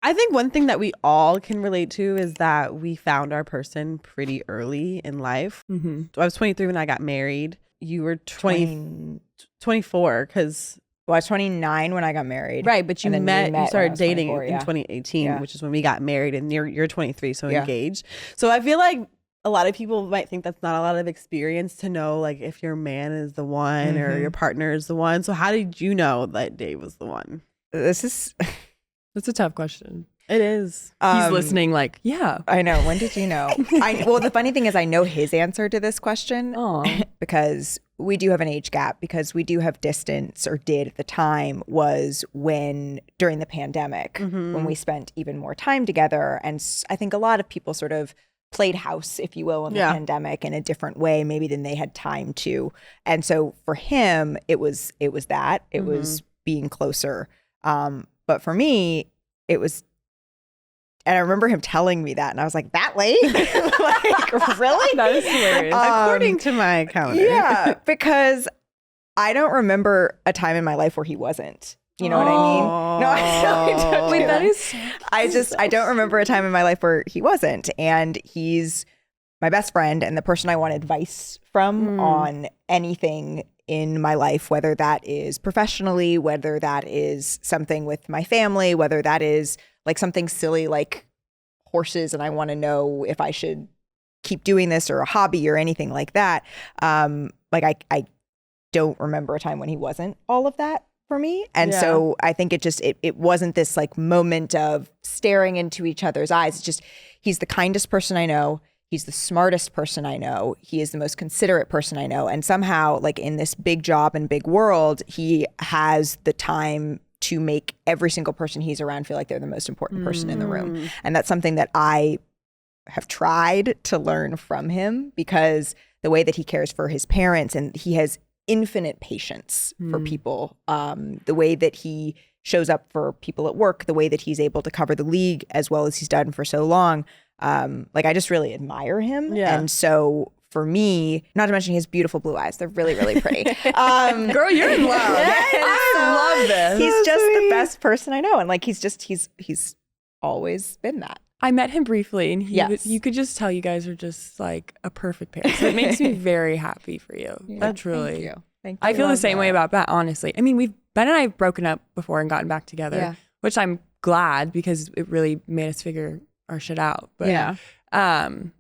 I think one thing that we all can relate to is that we found our person pretty early in life. Mm-hmm. I was 23 when I got married. You were 24 because... Well, I was 29 when I got married. Right, but you started dating 24, in 2018, Yeah. which is when we got married, and you're 23, so engaged. So I feel like a lot of people might think that's not a lot of experience to know, like, if your man is the one or your partner is the one. So how did you know that Dave was the one? This is... That's a tough question. It is. He's listening like, yeah. I know. When did you know? Well, the funny thing is I know his answer to this question because we do have an age gap, because we do have distance, or did at the time, was when during the pandemic, when we spent even more time together. And I think a lot of people sort of played house, if you will, in the pandemic in a different way maybe than they had time to. And so for him, it was that. It was being closer. But for me, it was... And I remember him telling me that, and I was like, that late? Like, really? That is hilarious. According to my calendar. Yeah, because I don't remember a time in my life where he wasn't. You know what I mean? No, I don't. Wait, that is... I don't remember a time in my life where he wasn't. And he's my best friend and the person I want advice from on anything in my life, whether that is professionally, whether that is something with my family, whether that is like something silly like horses and I want to know if I should keep doing this, or a hobby or anything like that. Like I don't remember a time when he wasn't all of that for me. And so I think it wasn't this like moment of staring into each other's eyes. It's just, he's the kindest person I know. He's the smartest person I know. He is the most considerate person I know. And somehow, like, in this big job and big world, he has the time to make every single person he's around feel like they're the most important person in the room. And that's something that I have tried to learn from him, because the way that he cares for his parents, and he has infinite patience for people, the way that he shows up for people at work, the way that he's able to cover the league as well as he's done for so long. Like, I just really admire him. Yeah. And so for me, not to mention he has beautiful blue eyes. They're really, really pretty. Girl, you're in love. I love this. He's just the best person I know. And like, he's always been that. I met him briefly, and you could just tell you guys are just like a perfect pair. So it makes me very happy for you. Like, truly. Thank you. Thank you. I feel the same way about Ben, honestly. I mean, Ben and I have broken up before and gotten back together, which I'm glad, because it really made us figure our shit out. But I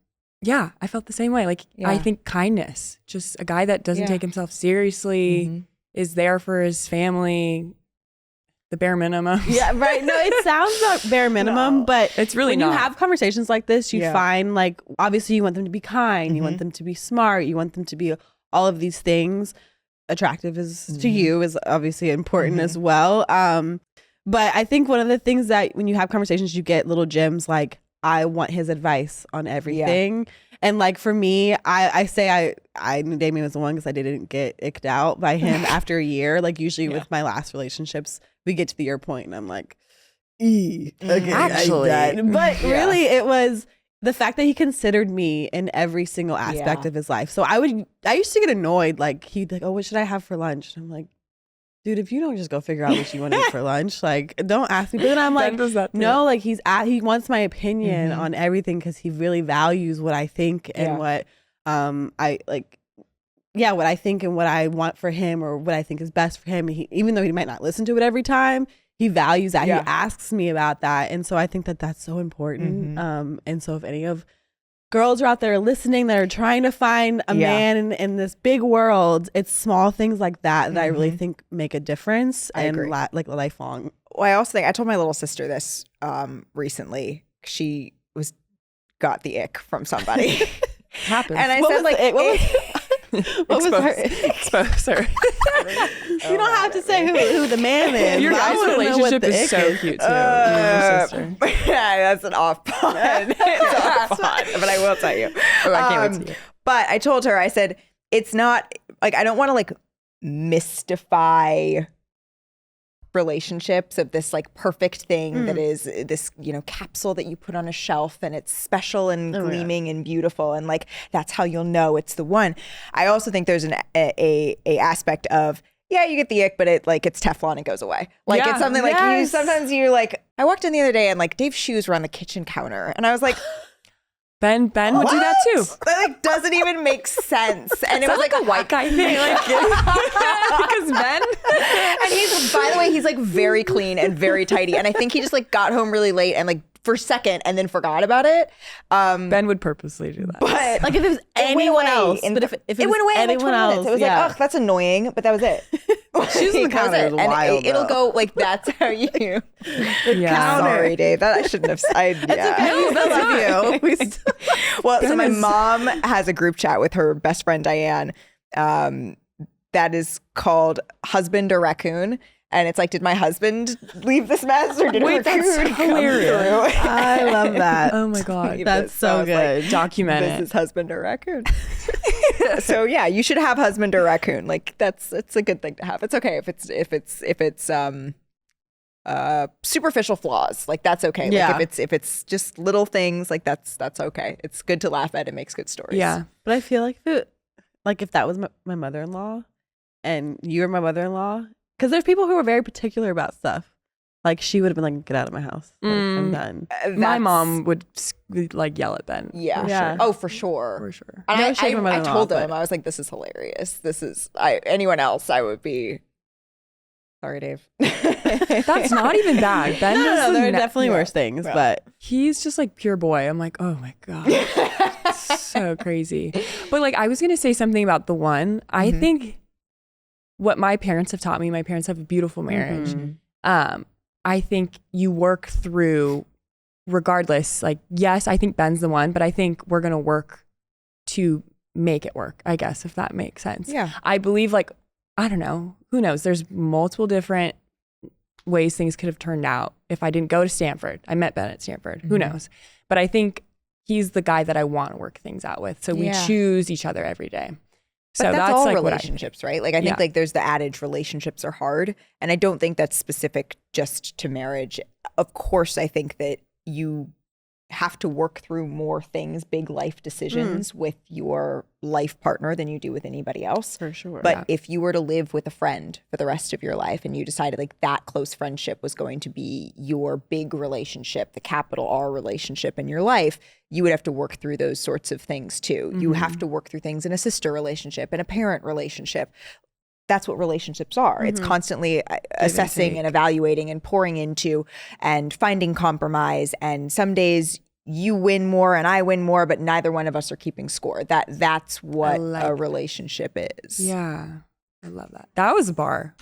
felt the same way. Like, I think kindness, just a guy that doesn't take himself seriously, is there for his family, the bare minimum. Yeah, right. No, it sounds like bare minimum, but it's really when not. you have conversations like this, you find, like, obviously you want them to be kind, you want them to be smart, you want them to be all of these things. Attractive is to you is obviously important as well. But I think one of the things that when you have conversations, you get little gems like, I want his advice on everything. And like, for me, I say I knew Damien was the one because I didn't get icked out by him after a year. Like, usually with my last relationships, we get to the year point and I'm like, okay, actually. But really, it was the fact that he considered me in every single aspect of his life. So I used to get annoyed. Like, he'd be like, oh, what should I have for lunch? And I'm like, dude, if you don't just go figure out what you want to eat for lunch, like, don't ask me. But then I'm like, no, like, he wants my opinion on everything, because he really values what I think and what I like. Yeah, what I think and what I want for him, or what I think is best for him. And even though he might not listen to it every time, he values that. He asks me about that. And so I think that that's so important. And so if any of girls are out there listening that are trying to find a man in this big world, it's small things like that that I really think make a difference and like lifelong. Well, I also think I told my little sister this recently. She got the ick from somebody. Happens. And I said, like, what was her? Expose her. You don't have to say who the man is. Your guys' relationship is so cute too. Your sister. Yeah, that's an off pod. It's off pod, but I will tell you. Oh, I can't wait to you. But I told her, I said, it's not like, I don't want to like mystify relationships of this like perfect thing that is this, you know, capsule that you put on a shelf and it's special and gleaming and beautiful, and like that's how you'll know it's the one. I also think there's a aspect of yeah, you get the ick, but it's Teflon and goes away. Like it's something like sometimes you're like, I walked in the other day and like Dave's shoes were on the kitchen counter and I was like, Ben would do that too. That like doesn't even make sense. And it was like a white guy thing. Like, because Ben. And he's, by the way, he's like very clean and very tidy. And I think he just like got home really late and like for a second and then forgot about it. Ben would purposely do that. But like if it was anyone else, but if it went away in like 20 anyone else, minutes, it was like, oh, that's annoying. But that was it. Shoes on the counter is wild. It'll go like that's how you. Sorry, Dave. That I shouldn't have. It's okay. No, I love you. Well, so my mom has a group chat with her best friend Diane. That is called Husband or Raccoon. And it's like, did my husband leave this mess or did a raccoon that's hilarious. I love that. Oh my God. That's so good. Like, document this is husband or raccoon. So yeah, you should have husband or raccoon. Like it's a good thing to have. It's okay if it's superficial flaws. Like that's okay. Yeah. Like if it's just little things, like that's okay. It's good to laugh at. It makes good stories. Yeah. But I feel like if that was my mother-in-law and you were my mother-in-law, because there's people who are very particular about stuff. Like she would have been like, "Get out of my house. Like, I'm done." My mom would like yell at Ben. Yeah. Yeah. Sure. Oh, for sure. For sure. And No, I told him, I was like, "This is hilarious. This is anyone else, I would be." Sorry, Dave. That's not even bad. Ben No, there are definitely worse things, but he's just like pure boy. I'm like, oh my God. So crazy. But like I was gonna say something about the one. I think what my parents have taught me, my parents have a beautiful marriage. I think you work through regardless, like, yes, I think Ben's the one, but I think we're going to work to make it work, I guess, if that makes sense. Yeah. I believe like, I don't know, who knows? There's multiple different ways things could have turned out. If I didn't go to Stanford, I met Ben at Stanford, who knows? But I think he's the guy that I want to work things out with. So we choose each other every day. But so that's all like relationships, right? Like I think like there's the adage relationships are hard. And I don't think that's specific just to marriage. Of course, I think that you have to work through more things, big life decisions with your life partner than you do with anybody else. for sure. But if you were to live with a friend for the rest of your life and you decided like that close friendship was going to be your big relationship, the capital R relationship in your life, you would have to work through those sorts of things too. You have to work through things in a sister relationship, in a parent relationship. That's what relationships are. It's constantly assessing and evaluating and pouring into and finding compromise. And some days you win more and I win more, but neither one of us are keeping score. That's what a relationship is. Yeah. I love that. That was a bar.